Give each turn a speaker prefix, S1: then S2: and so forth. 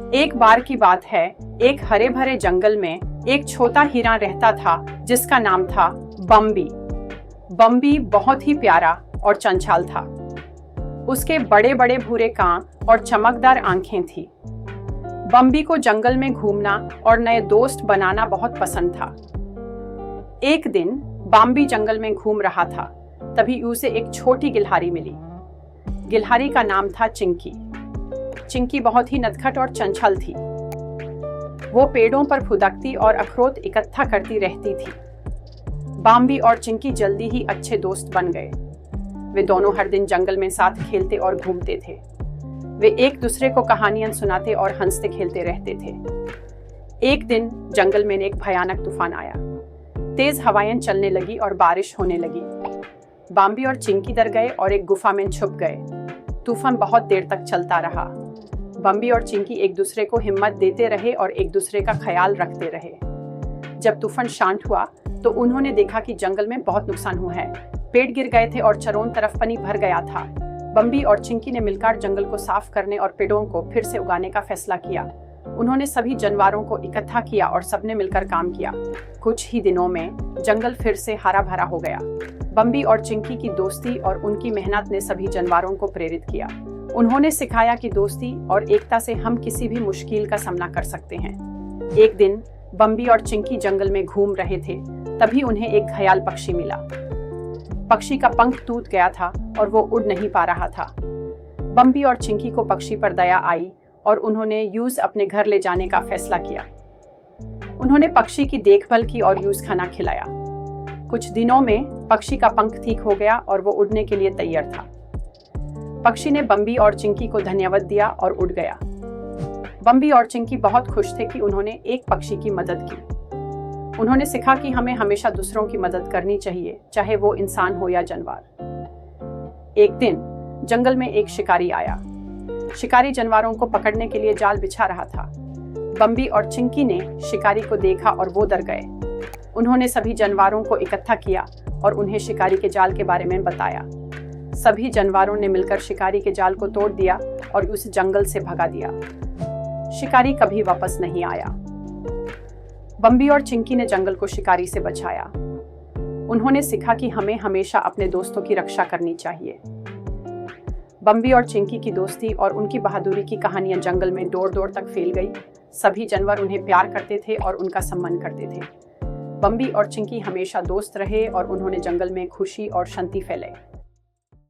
S1: एक बार की बात है, एक हरे भरे जंगल में एक छोटा हिरण रहता था जिसका नाम था बम्बी। बम्बी बहुत ही प्यारा और चंचल था। उसके बड़े बड़े भूरे कान और चमकदार आंखें थी। बम्बी को जंगल में घूमना और नए दोस्त बनाना बहुत पसंद था। एक दिन बम्बी जंगल में घूम रहा था, तभी उसे एक छोटी गिलहरी मिली। गिलहरी का नाम था चिंकी। चिंकी बहुत ही नटखट और चंचल थी। वो पेड़ों पर फुदकती और अखरोट इकट्ठा करती रहती थी। बम्बी और चिंकी जल्दी ही अच्छे दोस्त बन गए। वे दोनों हर दिन जंगल में साथ खेलते और घूमते थे। वे एक दूसरे को कहानियां सुनाते और हंसते खेलते रहते थे। एक दिन जंगल में एक भयानक तूफान आया। तेज हवाएं चलने लगी और बारिश होने लगी। बम्बी और चिंकी डर गए और एक गुफा में छुप गए। तूफान बहुत देर तक चलता रहा। बम्बी और चिंकी एक दूसरे को हिम्मत देते रहे और एक दूसरे का ख्याल रखते रहे। जब तूफान शांत हुआ तो उन्होंने देखा कि जंगल में बहुत नुकसान हुआ है। पेड़ गिर गए थे और चारों तरफ पानी भर गया था। बम्बी और चिंकी ने मिलकर जंगल को साफ करने और पेड़ों को फिर से उगाने का फैसला किया। उन्होंने सभी जानवरों को इकट्ठा किया और सबने मिलकर काम किया। कुछ ही दिनों में जंगल फिर से हरा भरा हो गया। बम्बी और चिंकी की दोस्ती और उनकी मेहनत ने सभी जानवरों को प्रेरित किया। उन्होंने सिखाया कि दोस्ती और एकता से हम किसी भी मुश्किल का सामना कर सकते हैं। एक दिन बम्बी और चिंकी जंगल में घूम रहे थे, तभी उन्हें एक घायल पक्षी मिला। पक्षी का पंख टूट गया था और वो उड़ नहीं पा रहा था। बम्बी और चिंकी को पक्षी पर दया आई और उन्होंने यूज अपने घर ले जाने का फैसला किया। उन्होंने पक्षी की देखभाल की और यूज खाना खिलाया। कुछ दिनों में पक्षी का पंख ठीक हो गया और वो उड़ने के लिए तैयार था। पक्षी ने बम्बी और चिंकी को धन्यवाद दिया और उड़ गया। बम्बी और चिंकी बहुत खुश थे कि उन्होंने एक पक्षी की मदद की। उन्होंने सीखा कि हमें हमेशा दूसरों की मदद करनी चाहिए, चाहे वो इंसान हो या जानवर। एक दिन जंगल में एक शिकारी आया। शिकारी जानवरों को पकड़ने के लिए जाल बिछा रहा था। बम्बी और चिंकी ने शिकारी को देखा और वो डर गए। उन्होंने सभी जानवरों को इकट्ठा किया और उन्हें शिकारी के जाल के बारे में बताया। सभी जानवरों ने मिलकर शिकारी के जाल को तोड़ दिया और उसे जंगल से भगा दिया। शिकारी कभी वापस नहीं आया। बम्बी और चिंकी ने जंगल को शिकारी से बचाया। उन्होंने सीखा कि हमें हमेशा अपने दोस्तों की रक्षा करनी चाहिए। बम्बी और चिंकी की दोस्ती और उनकी बहादुरी की कहानियां जंगल में दूर दूर तक फैल गई। सभी जानवर उन्हें प्यार करते थे और उनका सम्मान करते थे। बम्बी और चिंकी हमेशा दोस्त रहे और उन्होंने जंगल में खुशी और शांति फैलाई।